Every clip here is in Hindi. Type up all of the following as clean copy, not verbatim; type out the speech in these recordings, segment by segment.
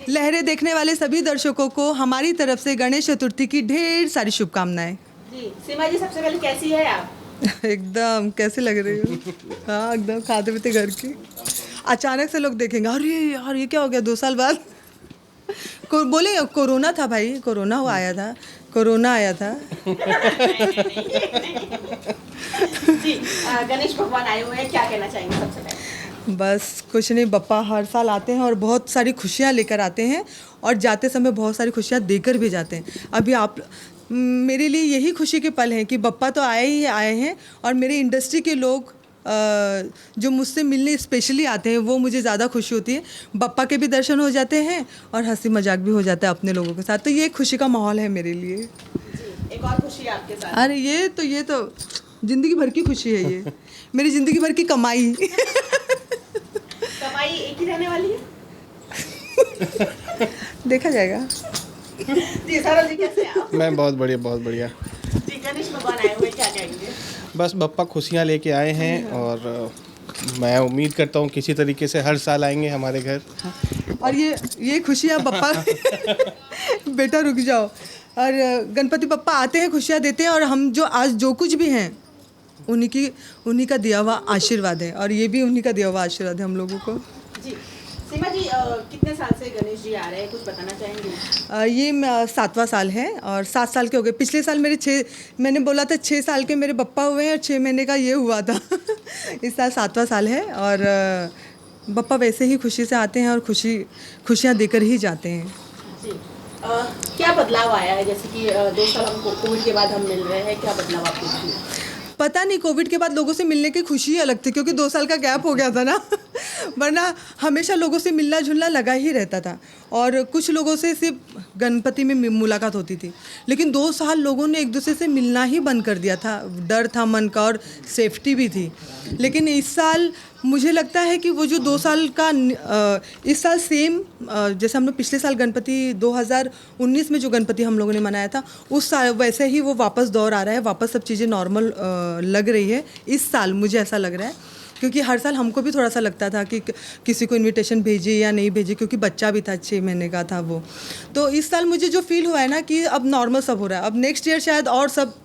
लहरें देखने वाले सभी दर्शकों को हमारी तरफ से गणेश चतुर्थी की ढेर सारी शुभकामनाएं। जी सीमा जी, सबसे पहले कैसी है आप? एकदम कैसी लग रही हो? हाँ एकदम खाते पीते घर की। अचानक से लोग देखेंगे, अरे यार ये क्या हो गया 2 साल बाद। बोले कोरोना था भाई, कोरोना हो आया था, कोरोना आया था। जी गणेश भगवान आए हुए हैं, क्या कहना चाहेंगे सबसे पहले? बस कुछ नहीं, बप्पा हर साल आते हैं और बहुत सारी खुशियाँ लेकर आते हैं और जाते समय बहुत सारी खुशियाँ देकर भी जाते हैं। अभी आप मेरे लिए यही खुशी के पल हैं कि बप्पा तो आए ही आए हैं और मेरे इंडस्ट्री के लोग जो मुझसे मिलने स्पेशली आते हैं वो मुझे ज़्यादा खुशी होती है। बप्पा के भी दर्शन हो जाते हैं और हंसी मजाक भी हो जाता है अपने लोगों के साथ, तो ये एक खुशी का माहौल है मेरे लिए। जी, एक और खुशी है आपके साथ। अरे ये तो ज़िंदगी भर की खुशी है, ये मेरी ज़िंदगी भर की कमाई। कमाई एक ही रहने वाली है? देखा जाएगा। जी सरल जी, कैसे हैं आप? मैं बहुत बढ़िया, बहुत बढ़िया। जी गणेश भगवान आए हुए, क्या कहेंगे? बस बप्पा खुशियाँ लेके आए हैं और मैं उम्मीद करता हूँ किसी तरीके से हर साल आएंगे हमारे घर। और ये खुशियाँ बप्पा बेटा रुक जाओ। और गणपति बप्पा आते हैं, खुशियाँ देते हैं और हम जो आज जो कुछ भी हैं उन्हीं का दिया हुआ आशीर्वाद है और ये भी उन्हीं का दिया हुआ आशीर्वाद है हम लोगों को। जी सीमा जी, कितने साल से गणेश जी आ रहे हैं, कुछ बताना चाहेंगे? ये 7वां साल है और 7 साल के हो गए। पिछले साल मैंने बोला था 6 साल के मेरे बप्पा हुए हैं और 6 महीने का ये हुआ था। इस साल 7वां साल है और बप्पा वैसे ही खुशी से आते हैं और खुशियाँ देकर ही जाते हैं। जी क्या बदलाव आया है, जैसे कि 2 साल हम कोविड के बाद हम मिल रहे हैं, क्या बदलाव आप देखते हैं? पता नहीं, कोविड के बाद लोगों से मिलने की खुशी ही अलग थी क्योंकि 2 साल का गैप हो गया था ना। वरना हमेशा लोगों से मिलना जुलना लगा ही रहता था और कुछ लोगों से सिर्फ गणपति में मुलाकात होती थी, लेकिन 2 साल लोगों ने एक दूसरे से मिलना ही बंद कर दिया था। डर था मन का और सेफ्टी भी थी। लेकिन इस साल मुझे लगता है कि वो जो 2 साल का इस साल सेम जैसे हम लोग पिछले साल गणपति 2019 में जो गणपति हम लोगों ने मनाया था उस साल वैसे ही वो वापस दौर आ रहा है, वापस सब चीज़ें नॉर्मल लग रही है इस साल, मुझे ऐसा लग रहा है। क्योंकि हर साल हमको भी थोड़ा सा लगता था कि किसी को इनविटेशन भेजे या नहीं भेजे, क्योंकि बच्चा भी था 6 महीने का था वो। तो इस साल मुझे जो फील हुआ है ना कि अब नॉर्मल सब हो रहा है। अब नेक्स्ट ईयर शायद और सब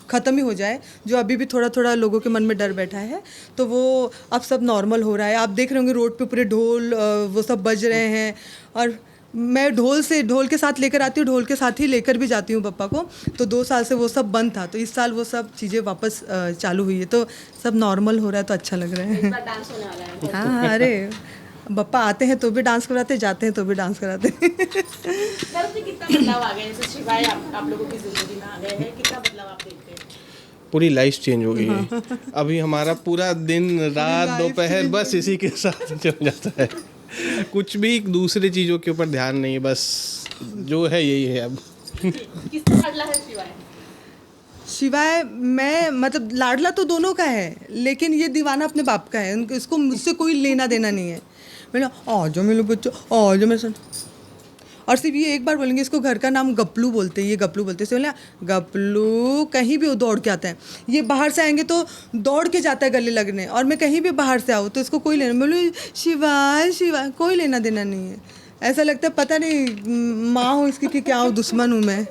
ख़त्म ही हो जाए, जो अभी भी थोड़ा थोड़ा लोगों के मन में डर बैठा है, तो वो अब सब नॉर्मल हो रहा है। आप देख रहे होंगे रोड पे पूरे ढोल वो सब बज रहे हैं और मैं ढोल के साथ लेकर आती हूँ, ढोल के साथ ही लेकर भी जाती हूँ पप्पा को। तो 2 साल से वो सब बंद था, तो इस साल वो सब चीज़ें वापस चालू हुई है, तो सब नॉर्मल हो रहा है, तो अच्छा लग रहा है। इस बार डांस होने वाला है। हाँ अरे बप्पा आते हैं तो भी डांस कराते, जाते हैं तो भी डांस कराते। सर से कितना बदलाव आ गया, जैसे शिवाय आप लोगों की जिंदगी में आ गए हैं, कितना बदलाव आप देखते हैं? पूरी लाइफ चेंज हो गई है। अभी हमारा पूरा दिन रात दोपहर बस इसी के साथ चल जाता है। कुछ भी दूसरी चीज़ों के ऊपर ध्यान नहीं है, बस जो है यही है अब। किसका लाडला है शिवाय? शिवाय मैं मतलब लाडला तो दोनों का है, लेकिन ये दीवाना अपने बाप का है। इसको मुझसे कोई लेना देना नहीं है। मैंने आ जाओ मेरे बच्चों, आ जाओ मेरे साथ। और सिर्फ ये एक बार बोलेंगे, इसको घर का नाम गपलू बोलते हैं, ये गपलू बोलते हैं। बोले गपलू, कहीं भी वो दौड़ के आता है। ये बाहर से आएंगे तो दौड़ के जाता है गले लगने, और मैं कहीं भी बाहर से आऊँ तो इसको कोई लेना, बोले शिवाय शिवाय, कोई लेना देना नहीं है। ऐसा लगता है पता नहीं माँ हूँ इसकी कि क्या हूँ, दुश्मन हूँ मैं।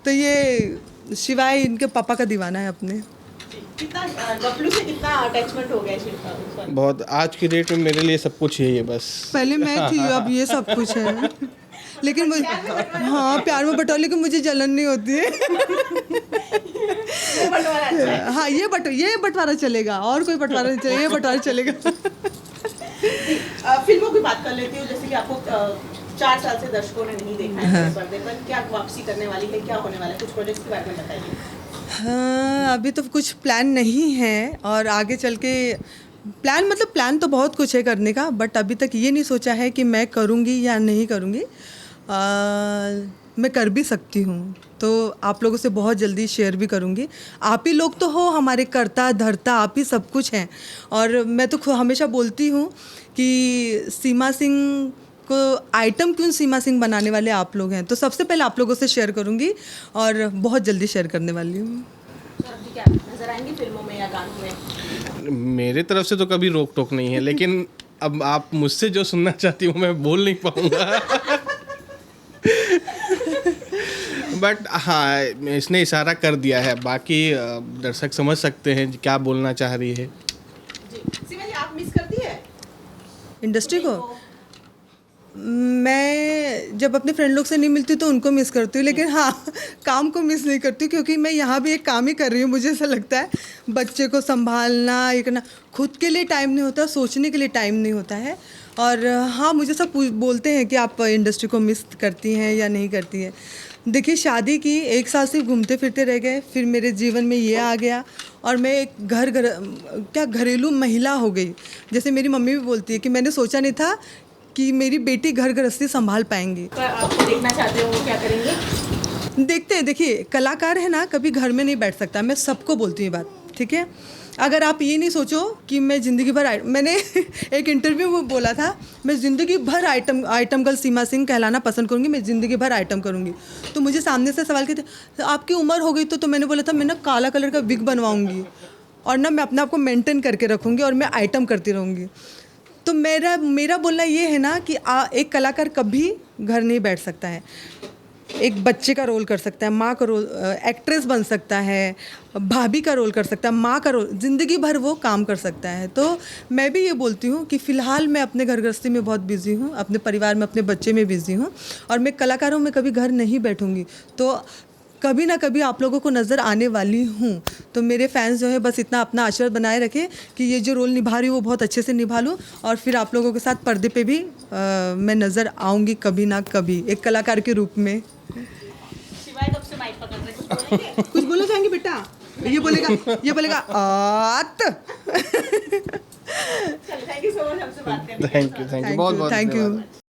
तो ये शिवाय इनके पापा का दीवाना है अपने। कितना गपलू से कितना अटैचमेंट हो गया शिवाय? बहुत, आज की डेट में मेरे लिए सब कुछ यही है बस। पहले मैं थी, अब ये सब कुछ है। लेकिन हाँ प्यार में बटो, लेकिन मुझे जलन नहीं होती है। हाँ ये बंटवारा चलेगा, और कोई बंटवारा नहीं चलेगा, ये बंटवारा चलेगा। फिल्मों की बात कर लेती हूँ, जैसे कि आपको 4 साल से दर्शकों ने नहीं देखा है पर्दे पर, क्या वापसी करने वाली है, क्या होने वाला है, कुछ प्रोजेक्ट्स के बारे में बताइए। हाँ अभी तो कुछ प्लान नहीं है, और आगे चल के प्लान तो बहुत कुछ है करने का, बट अभी तक ये नहीं सोचा है कि मैं करूँगी या नहीं करूँगी। मैं कर भी सकती हूँ तो आप लोगों से बहुत जल्दी शेयर भी करूँगी। आप ही लोग तो हो हमारे करता धरता, आप ही सब कुछ हैं। और मैं तो हमेशा बोलती हूँ कि सीमा सिंह को आइटम क्यों सीमा सिंह बनाने वाले आप लोग हैं, तो सबसे पहले आप लोगों से शेयर करूँगी और बहुत जल्दी शेयर करने वाली हूँ। जी क्या नजर आएंगी फिल्मों में या गानों में? मेरे तरफ से तो कभी रोक टोक नहीं है, लेकिन अब आप मुझसे जो सुनना चाहती हूँ मैं बोल नहीं पाऊँगा बट हाँ, इसने इशारा कर दिया है, बाकी दर्शक समझ सकते हैं क्या बोलना चाह रही है। जी सीमा जी, आप मिस करती है इंडस्ट्री को मैं जब अपने फ्रेंड लोग से नहीं मिलती तो उनको मिस करती हूँ, लेकिन हाँ काम को मिस नहीं करती हूँ, क्योंकि मैं यहाँ भी एक काम ही कर रही हूँ। मुझे ऐसा लगता है बच्चे को संभालना, ये करना, खुद के लिए टाइम नहीं होता, सोचने के लिए टाइम नहीं होता है। और हाँ, मुझे सब बोलते हैं कि आप इंडस्ट्री को मिस करती हैं या नहीं करती हैं। देखिए, शादी की 1 साल सिर्फ घूमते फिरते रह गए, फिर मेरे जीवन में ये आ गया और मैं एक घरेलू महिला हो गई। जैसे मेरी मम्मी भी बोलती है कि मैंने सोचा नहीं था कि मेरी बेटी घर गृहस्थी संभाल पाएंगी। आप देखना चाहते हो वो क्या करेंगे? देखते हैं। देखिए, कलाकार है ना, कभी घर में नहीं बैठ सकता। मैं सबको बोलती हूँ ये बात, ठीक है? अगर आप ये नहीं सोचो कि मैं ज़िंदगी भर मैंने एक इंटरव्यू में बोला था, मैं ज़िंदगी भर आइटम गर्ल सीमा सिंह कहलाना पसंद करूँगी, मैं ज़िंदगी भर आइटम करूँगी। तो मुझे सामने से सवाल किया था, आपकी उम्र हो गई तो मैंने बोला था मैं ना काला कलर का विग बनवाऊँगी और ना मैं अपने आप को मेंटेन करके रखूँगी और मैं आइटम करती रहूँगी। तो मेरा बोलना ये है ना कि एक कलाकार कभी घर नहीं बैठ सकता है। एक बच्चे का रोल कर सकता है, माँ का रोल, एक्ट्रेस बन सकता है, भाभी का रोल कर सकता है, माँ का रोल, ज़िंदगी भर वो काम कर सकता है। तो मैं भी ये बोलती हूँ कि फ़िलहाल मैं अपने घर गृहस्थी में बहुत बिज़ी हूँ, अपने परिवार में, अपने बच्चे में बिज़ी हूँ और मैं कलाकारों में कभी घर नहीं बैठूँगी। तो कभी ना कभी आप लोगों को नज़र आने वाली हूँ। तो मेरे फैंस जो है बस इतना अपना आशीर्वाद बनाए रखें कि ये जो रोल निभा रही हूँ वो बहुत अच्छे से निभा लूँ और फिर आप लोगों के साथ पर्दे पे भी मैं नज़र आऊँगी कभी ना कभी, एक कलाकार के रूप में। शिवाय कब से माइक पकड़ रहे हैं, कुछ बोलेंगे? कुछ बोलना चाहेंगे बेटा? ये बोलेगा आत। चलो, थैंक यू सो मच हमसे बात करने के लिए। थैंक यू बहुत बहुत थैंक यू। धन्यवाद।